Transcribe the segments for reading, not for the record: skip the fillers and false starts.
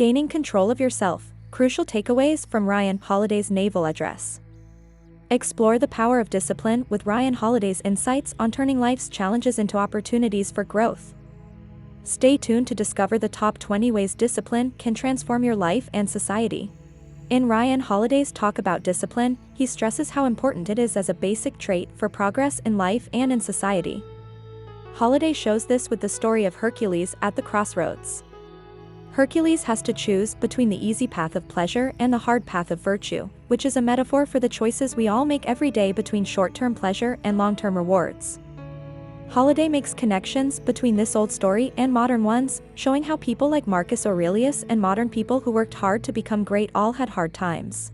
Gaining control of yourself. Crucial takeaways from Ryan Holiday's naval address. Explore the power of discipline with Ryan Holiday's insights on turning life's challenges into opportunities for growth. Stay tuned to discover the top 20 ways discipline can transform your life and society. In Ryan Holiday's talk about discipline, he stresses how important it is as a basic trait for progress in life and in society. Holiday shows this with the story of Hercules at the crossroads. Hercules has to choose between the easy path of pleasure and the hard path of virtue, which is a metaphor for the choices we all make every day between short-term pleasure and long-term rewards. Holiday makes connections between this old story and modern ones, showing how people like Marcus Aurelius and modern people who worked hard to become great all had hard times.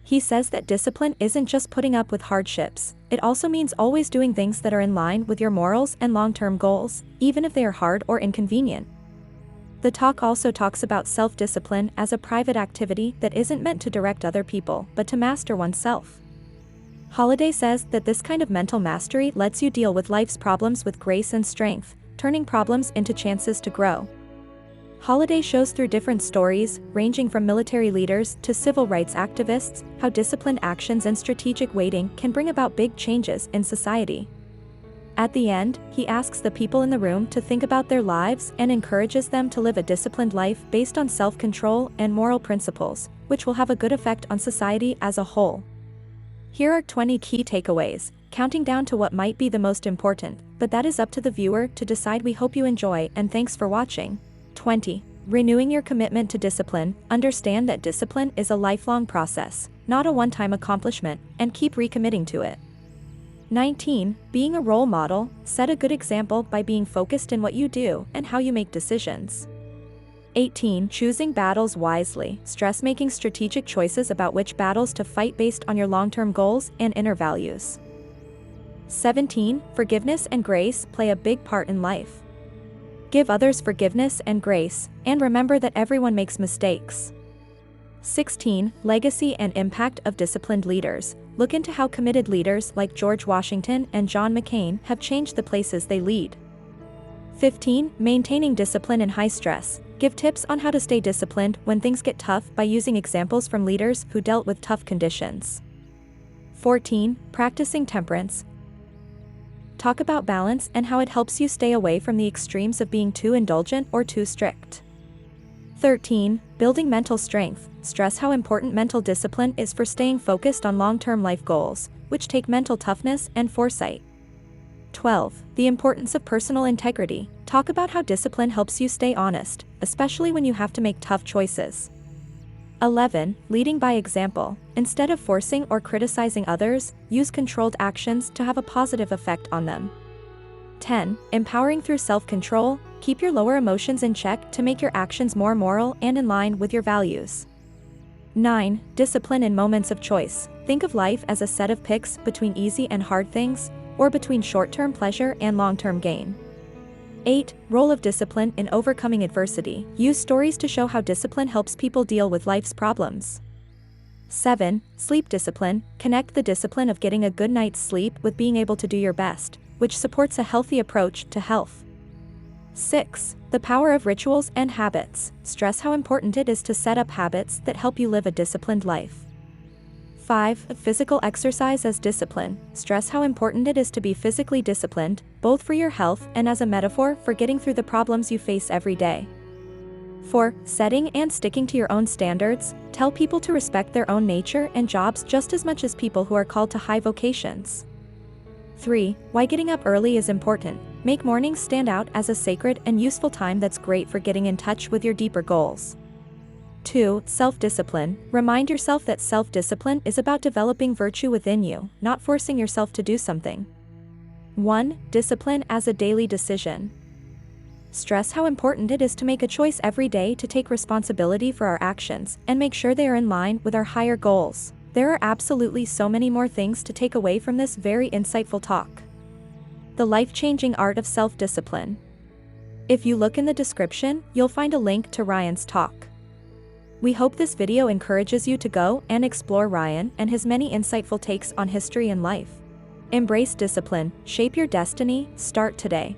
He says that discipline isn't just putting up with hardships, it also means always doing things that are in line with your morals and long-term goals, even if they are hard or inconvenient. The talk also talks about self-discipline as a private activity that isn't meant to direct other people, but to master oneself. Holiday says that this kind of mental mastery lets you deal with life's problems with grace and strength, turning problems into chances to grow. Holiday shows through different stories, ranging from military leaders to civil rights activists, how disciplined actions and strategic waiting can bring about big changes in society. At the end, he asks the people in the room to think about their lives and encourages them to live a disciplined life based on self-control and moral principles, which will have a good effect on society as a whole. Here are 20 key takeaways, counting down to what might be the most important, but that is up to the viewer to decide. We hope you enjoy and thanks for watching. 20. Renewing your commitment to discipline. Understand that discipline is a lifelong process, not a one-time accomplishment, and keep recommitting to it. 19. Being a role model. Set a good example by being focused in what you do and how you make decisions. 18. Choosing battles wisely. Stress making strategic choices about which battles to fight based on your long-term goals and inner values. 17. Forgiveness and grace play a big part in life. Give others forgiveness and grace, and remember that everyone makes mistakes. 16. Legacy and impact of disciplined leaders. Look into how committed leaders like George Washington and John McCain have changed the places they lead. 15. Maintaining discipline in high stress. Give tips on how to stay disciplined when things get tough by using examples from leaders who dealt with tough conditions. 14. Practicing temperance. Talk about balance and how it helps you stay away from the extremes of being too indulgent or too strict. 13. Building mental strength. Stress how important mental discipline is for staying focused on long-term life goals, which take mental toughness and foresight. 12. The importance of personal integrity. Talk about how discipline helps you stay honest, especially when you have to make tough choices. 11. Leading by example. Instead of forcing or criticizing others, use controlled actions to have a positive effect on them. 10. Empowering through self-control. Keep your lower emotions in check to make your actions more moral and in line with your values. 9. Discipline in moments of choice. Think of life as a set of picks between easy and hard things, or between short-term pleasure and long-term gain. 8. Role of discipline in overcoming adversity. Use stories to show how discipline helps people deal with life's problems. 7. Sleep discipline. Connect the discipline of getting a good night's sleep with being able to do your best, which supports a healthy approach to health. 6. The power of rituals and habits. Stress how important it is to set up habits that help you live a disciplined life. 5. Physical exercise as discipline. Stress how important it is to be physically disciplined, both for your health and as a metaphor for getting through the problems you face every day. 4. Setting and sticking to your own standards. Tell people to respect their own nature and jobs just as much as people who are called to high vocations. 3. Why getting up early is important. Make mornings stand out as a sacred and useful time that's great for getting in touch with your deeper goals. 2. Self-discipline. Remind yourself that self-discipline is about developing virtue within you, not forcing yourself to do something. 1. Discipline as a daily decision. Stress how important it is to make a choice every day to take responsibility for our actions and make sure they are in line with our higher goals. There are absolutely so many more things to take away from this very insightful talk. The life-changing art of self-discipline. If you look in the description, you'll find a link to Ryan's talk. We hope this video encourages you to go and explore Ryan and his many insightful takes on history and life. Embrace discipline, shape your destiny, start today.